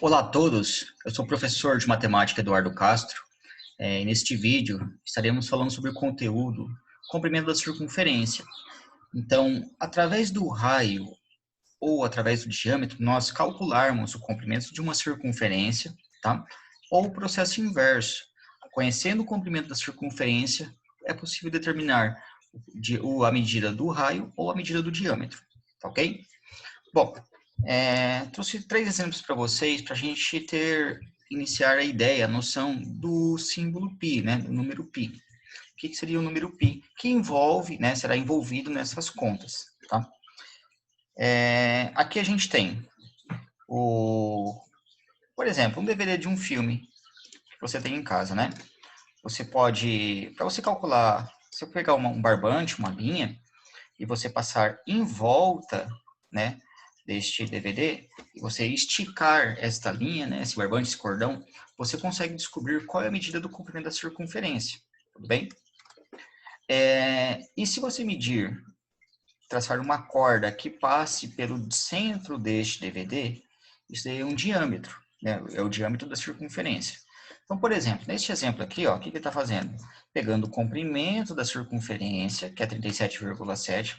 Olá a todos, eu sou o professor de matemática Eduardo Castro. Neste vídeo estaremos falando sobre o conteúdo comprimento da circunferência. Então, através do raio ou através do diâmetro, nós calcularmos o comprimento de uma circunferência, tá? Ou o processo inverso. Conhecendo o comprimento da circunferência, é possível determinar a medida do raio ou a medida do diâmetro, tá ok? Bom, trouxe 3 exemplos para vocês, para a gente iniciar a ideia, a noção do símbolo π, né, do número π. O que seria o número π? Que envolve, né, será envolvido nessas contas, tá? Aqui a gente tem, por exemplo, um DVD de um filme que você tem em casa, né? Você pode, para você calcular, se eu pegar um barbante, uma linha, e você passar em volta, né, deste DVD, e você esticar esta linha, né, esse barbante, esse cordão, você consegue descobrir qual é a medida do comprimento da circunferência, tudo bem? E se você medir, traçar uma corda que passe pelo centro deste DVD, isso daí é um diâmetro, né, é o diâmetro da circunferência. Então, por exemplo, neste exemplo aqui, ó, o que ele está fazendo? Pegando o comprimento da circunferência, que é 37,7,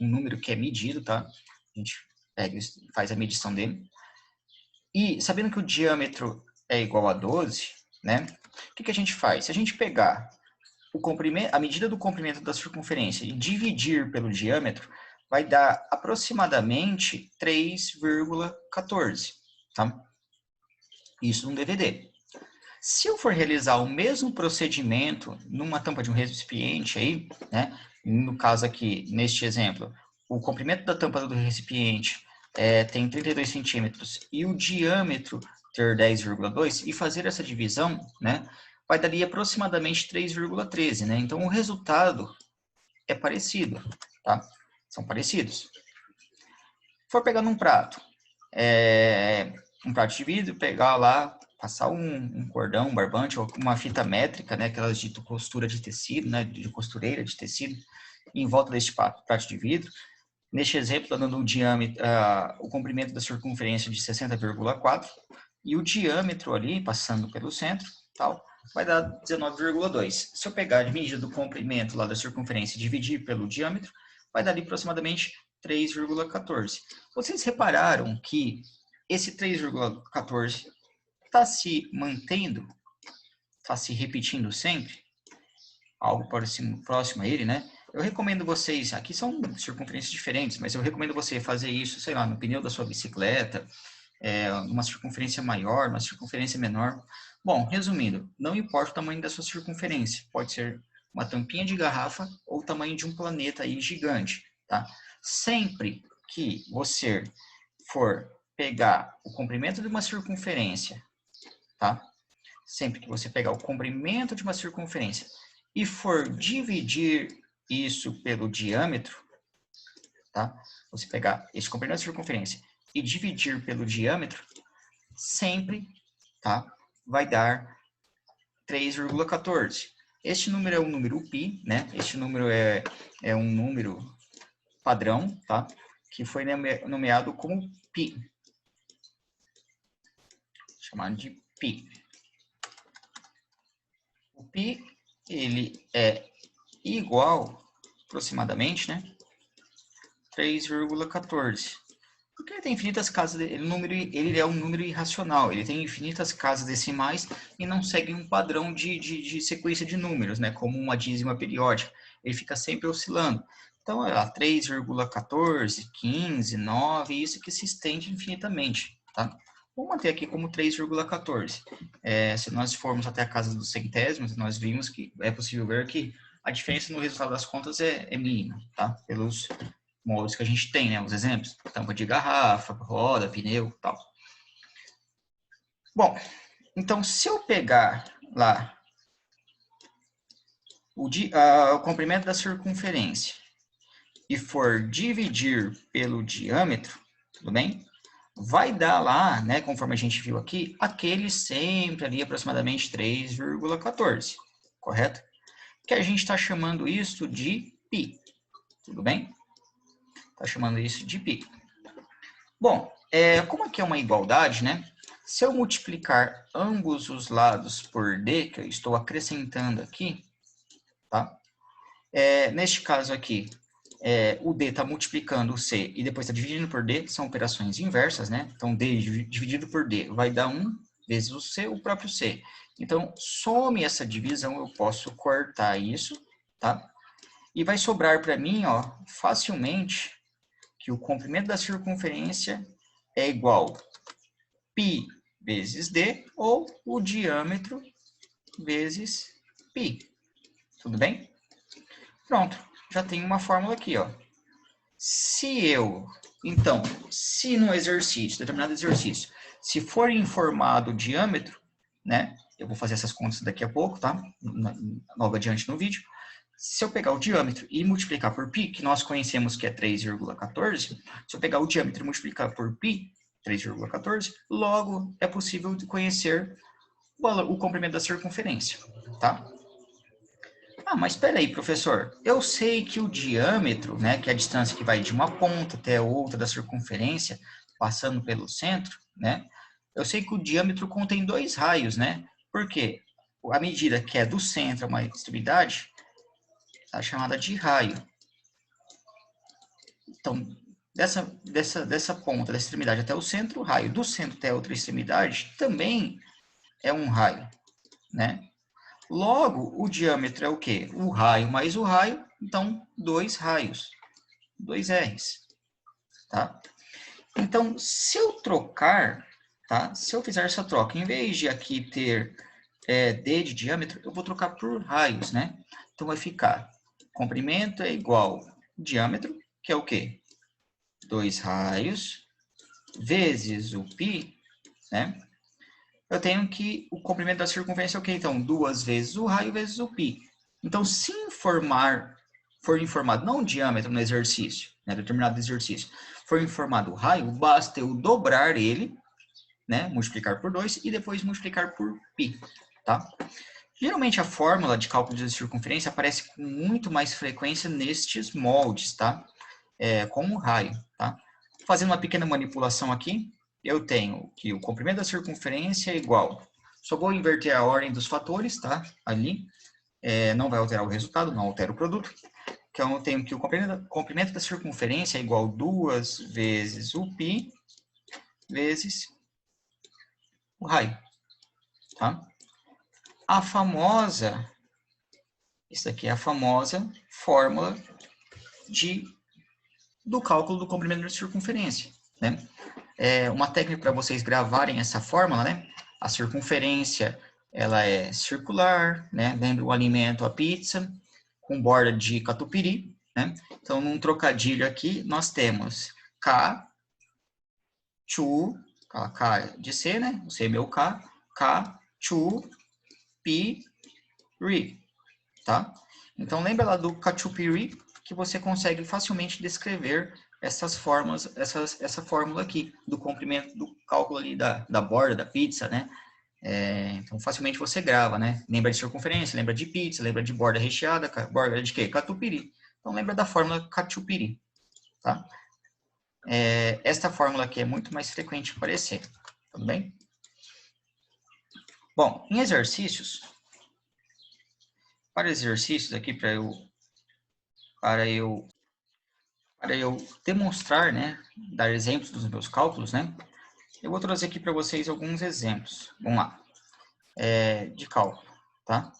um número que é medido, tá? A gente pega, faz a medição dele. E sabendo que o diâmetro é igual a 12, né? O que a gente faz? Se a gente pegar a medida do comprimento da circunferência e dividir pelo diâmetro, vai dar aproximadamente 3,14, tá? Isso num DVD. Se eu for realizar o mesmo procedimento numa tampa de um recipiente aí, né? No caso aqui, neste exemplo, o comprimento da tampa do recipiente tem 32 centímetros e o diâmetro ter 10,2 e fazer essa divisão, né? Vai dar aproximadamente 3,13, né? Então o resultado é parecido, tá? São parecidos. Se for pegar num prato, um prato de vidro, pegar lá, passar um cordão, um barbante, ou uma fita métrica, né, aquelas de costura de tecido, né, de costureira de tecido, em volta deste prato de vidro. Neste exemplo, dando o comprimento da circunferência de 60,4 e o diâmetro ali, passando pelo centro, tal, vai dar 19,2. Se eu pegar a medida do comprimento lá da circunferência e dividir pelo diâmetro, vai dar ali aproximadamente 3,14. Vocês repararam que esse 3,14 está se mantendo, está se repetindo sempre? Algo próximo a ele, né? Eu recomendo vocês, aqui são circunferências diferentes, mas eu recomendo você fazer isso, sei lá, no pneu da sua bicicleta, uma circunferência maior, uma circunferência menor. Bom, resumindo, não importa o tamanho da sua circunferência, pode ser uma tampinha de garrafa ou o tamanho de um planeta aí gigante, tá? Sempre que você for pegar o comprimento de uma circunferência, tá? Sempre que você pegar o comprimento de uma circunferência e for dividir isso pelo diâmetro, tá? Você pegar esse comprimento da circunferência e dividir pelo diâmetro, sempre, tá? Vai dar 3,14. Este número é um número π, né? Este número é um número padrão, tá? Que foi nomeado como π. Chamado de π. O π, ele é igual, aproximadamente, né? 3,14. Porque ele tem infinitas casas, ele é um número irracional, ele tem infinitas casas decimais e não segue um padrão de sequência de números, né? Como uma dízima periódica. Ele fica sempre oscilando. Então, é lá, 3,14, 15, 9, isso que se estende infinitamente, tá? Vou manter aqui como 3,14. Se nós formos até a casa dos centésimos, nós vimos que é possível ver que a diferença no resultado das contas é mínima, tá? Pelos moldes que a gente tem, né? Os exemplos, tampa de garrafa, roda, pneu, tal. Bom, então se eu pegar lá o comprimento da circunferência e for dividir pelo diâmetro, tudo bem? Vai dar lá, né, conforme a gente viu aqui, aquele sempre ali aproximadamente 3,14, correto? Que a gente está chamando isso de π, tudo bem? Está chamando isso de π. Bom, Como aqui é uma igualdade, né? Se eu multiplicar ambos os lados por D, que eu estou acrescentando aqui, tá? Neste caso aqui, o D está multiplicando o C e depois está dividindo por D, são operações inversas, né? Então, D dividido por D vai dar 1 vezes o C, o próprio C. Então, some essa divisão, eu posso cortar isso, tá? E vai sobrar para mim, ó, facilmente, que o comprimento da circunferência é igual a π vezes D ou o diâmetro vezes π. Tudo bem? Pronto, já tem uma fórmula aqui, ó. Então, se no exercício, determinado exercício, se for informado o diâmetro, né? Eu vou fazer essas contas daqui a pouco, tá? Logo adiante no vídeo. Se eu pegar o diâmetro e multiplicar por π, que nós conhecemos que é 3,14, se eu pegar o diâmetro e multiplicar por π, 3,14, logo é possível conhecer o comprimento da circunferência, tá? Ah, mas espera aí, professor. Eu sei que o diâmetro, né, que é a distância que vai de uma ponta até a outra da circunferência, passando pelo centro, né? Eu sei que o diâmetro contém 2 raios, né? Por quê? A medida que é do centro a uma extremidade é chamada de raio. Então, dessa ponta, dessa extremidade até o centro, o raio. Do centro até a outra extremidade também é um raio, né? Logo, o diâmetro é o quê? O raio mais o raio, então 2 raios, 2 R's, tá? Então, se eu trocar, tá? Se eu fizer essa troca, em vez de aqui ter D de diâmetro, eu vou trocar por raios, né? Então, vai ficar, comprimento é igual diâmetro, que é o quê? 2 raios, vezes o π, né? Eu tenho que o comprimento da circunferência é o quê? Então, 2 vezes o raio vezes o π. Então, se for informado não o diâmetro no exercício, né, determinado exercício, for informado o raio, basta eu dobrar ele, né, multiplicar por 2 e depois multiplicar por π, tá? Geralmente a fórmula de cálculo de circunferência aparece com muito mais frequência nestes moldes, tá? Com o raio, tá? Fazendo uma pequena manipulação aqui, eu tenho que o comprimento da circunferência é igual. Só vou inverter a ordem dos fatores, tá? Ali. Não vai alterar o resultado, não altera o produto. Então, eu tenho que o comprimento da circunferência é igual a 2 vezes o π vezes o raio, tá? Isso aqui é a famosa fórmula do cálculo do comprimento da circunferência, né? Uma técnica para vocês gravarem essa fórmula, né? A circunferência, ela é circular, né? Lembra o alimento, a pizza, com borda de catupiry, né? Então, num trocadilho aqui, nós temos K, K de C, né? O C é meu K, P, R, tá? Então, lembra lá do catupiry, que você consegue facilmente descrever essas formas, essa fórmula aqui, do comprimento do cálculo ali da borda da pizza, né? Então, facilmente você grava, né? Lembra de circunferência, lembra de pizza, lembra de borda recheada, borda de quê? Catupiry. Então, lembra da fórmula catupiry, tá? Esta fórmula aqui é muito mais frequente aparecer, tudo bem? Bom, em exercícios, para exercícios aqui, para eu demonstrar, né, dar exemplos dos meus cálculos, né, eu vou trazer aqui para vocês alguns exemplos. Vamos lá. De cálculo, tá?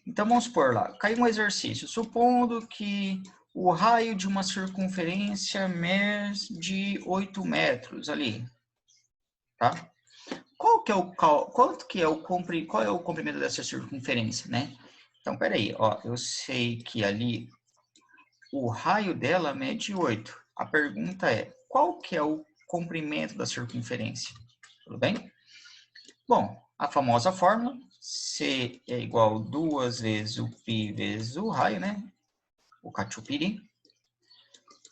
Então, vamos supor lá, caiu um exercício, supondo que o raio de uma circunferência de 8 metros ali, tá? Qual é o comprimento dessa circunferência, né? Então, peraí, ó, eu sei que ali o raio dela mede 8. A pergunta é, qual que é o comprimento da circunferência? Tudo bem? Bom, a famosa fórmula, C é igual a 2 vezes o π vezes o raio, né? O catupiry.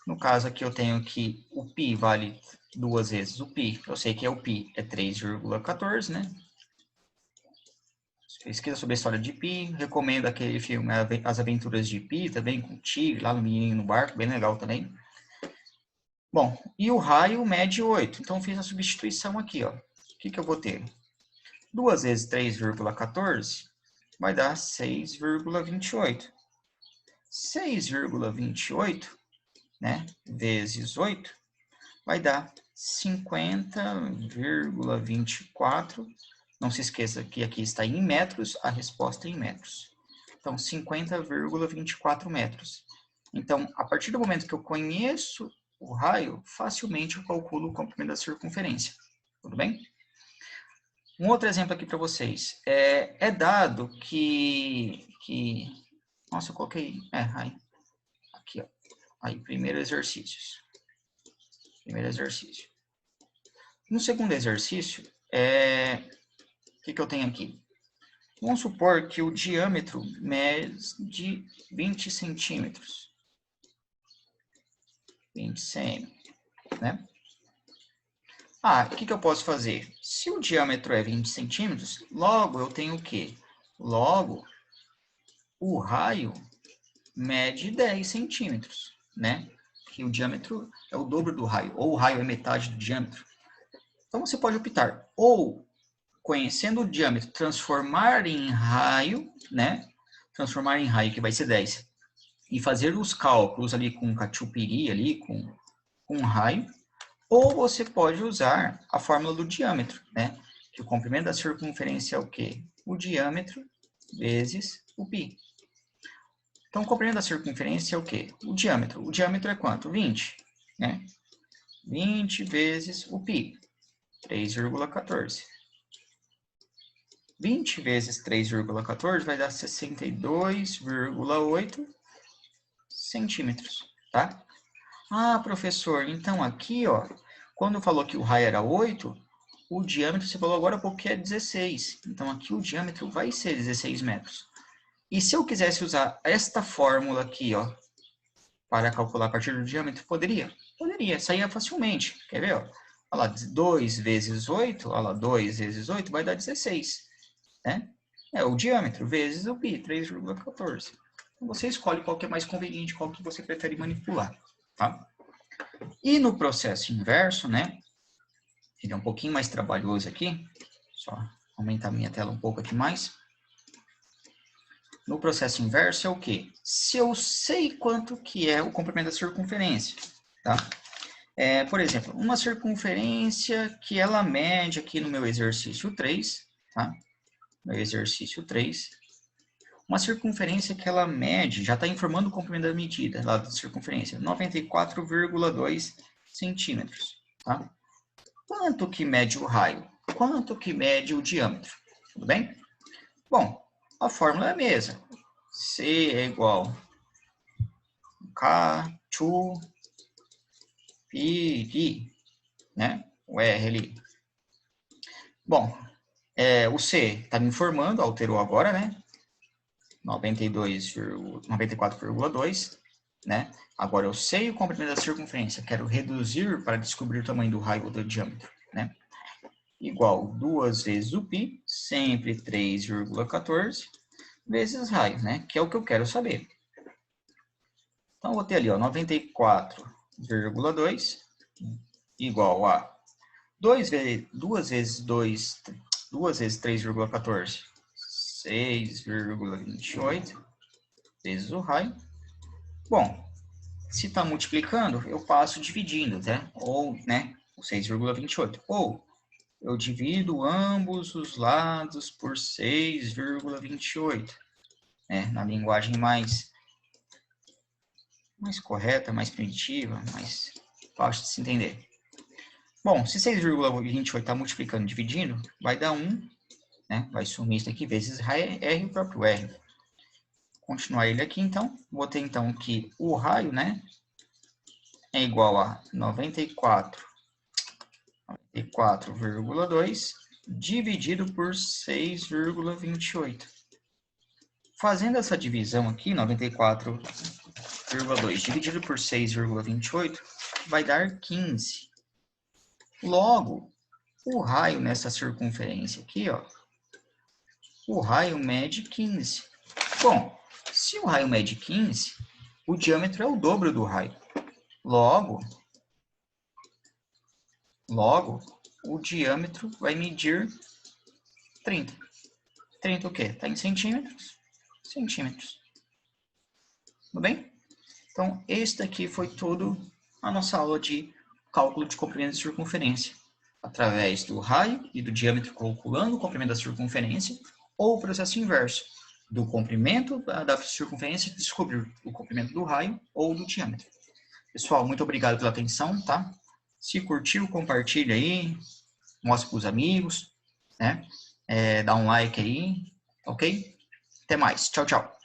No caso aqui eu tenho que o π vale 2 vezes o π. Eu sei que o π é 3,14, né? Pesquisa sobre a história de Pi, recomendo aquele filme As Aventuras de Pi, também com o Tigre, lá no Menino no Barco, bem legal também. Bom, e o raio mede 8. Então, fiz a substituição aqui, ó. O que eu vou ter? 2 vezes 3,14 vai dar 6,28. 6,28, né, vezes 8 vai dar 50,24. Não se esqueça que aqui está em metros, a resposta é em metros. Então, 50,24 metros. Então, a partir do momento que eu conheço o raio, facilmente eu calculo o comprimento da circunferência. Tudo bem? Um outro exemplo aqui para vocês. É dado que... Nossa, eu coloquei... aí. Aqui, ó. Aí, primeiro exercício. No segundo exercício, o que eu tenho aqui? Vamos supor que o diâmetro mede 20 centímetros. 20 cm, né? O que eu posso fazer? Se o diâmetro é 20 centímetros, logo eu tenho o quê? Logo, o raio mede 10 centímetros, né? Que o diâmetro é o dobro do raio, ou o raio é metade do diâmetro. Então, você pode optar ou, conhecendo o diâmetro, transformar em raio, né? Transformar em raio, que vai ser 10. E fazer os cálculos ali com cachupiri, ali com raio. Ou você pode usar a fórmula do diâmetro, né? Que o comprimento da circunferência é o quê? O diâmetro vezes o π. Então, o comprimento da circunferência é o quê? O diâmetro. O diâmetro é quanto? 20, né? 20 vezes o π, 3,14. 20 vezes 3,14 vai dar 62,8 centímetros, tá? Professor, então aqui, ó, quando falou que o raio era 8, o diâmetro, você falou agora há pouco que é 16. Então, aqui o diâmetro vai ser 16 metros. E se eu quisesse usar esta fórmula aqui, ó, para calcular a partir do diâmetro, poderia? Poderia, saía facilmente. Quer ver, ó? Olha lá, 2 vezes 8, olha lá, 2 vezes 8 vai dar 16, né? É o diâmetro vezes o π, 3,14. Então, você escolhe qual que é mais conveniente, qual que você prefere manipular, tá? E no processo inverso, né? Ele é um pouquinho mais trabalhoso aqui. Só aumentar minha tela um pouco aqui mais. No processo inverso é o quê? Se eu sei quanto que é o comprimento da circunferência, tá? Por exemplo, uma circunferência que ela mede aqui no meu exercício 3, tá? Meu exercício 3. Uma circunferência que ela mede, já está informando o comprimento da medida lá da circunferência, 94,2 centímetros, tá? Quanto que mede o raio? Quanto que mede o diâmetro? Tudo bem? Bom, a fórmula é a mesma. C é igual K, 2, pi, d, né? O R ali. Bom, o C está me informando, alterou agora, né? 94,2, né? Agora eu sei o comprimento da circunferência, quero reduzir para descobrir o tamanho do raio ou do diâmetro, né? Igual 2 vezes o π, sempre 3,14, vezes raio, né? Que é o que eu quero saber. Então, eu vou ter ali, ó, 94,2 igual a 2 vezes 3,14, 6,28 vezes o raio. Bom, se está multiplicando, eu passo dividindo, né? Ou, né, o 6,28. Ou eu divido ambos os lados por 6,28. Né? Na linguagem mais correta, mais primitiva, mais fácil de se entender. Bom, se 6,28 está multiplicando e dividindo, vai dar 1, né? Vai sumir isso aqui, vezes R, o próprio R. Continuar ele aqui, então. Vou ter, então, que o raio, né, é igual a 94,2 dividido por 6,28. Fazendo essa divisão aqui, 94,2 dividido por 6,28, vai dar 15. Logo, o raio nessa circunferência aqui, ó, o raio mede 15. Bom, se o raio mede 15, o diâmetro é o dobro do raio. Logo, Logo, o diâmetro vai medir 30. 30 o quê? Está em centímetros? Centímetros. Tudo bem? Então, esse daqui foi tudo a nossa aula de cálculo de comprimento de circunferência. Através do raio e do diâmetro calculando o comprimento da circunferência, ou o processo inverso, do comprimento da circunferência, descobrir o comprimento do raio ou do diâmetro. Pessoal, muito obrigado pela atenção, tá? Se curtiu, compartilha aí, mostra para os amigos, né? Dá um like aí, ok? Até mais. Tchau, tchau.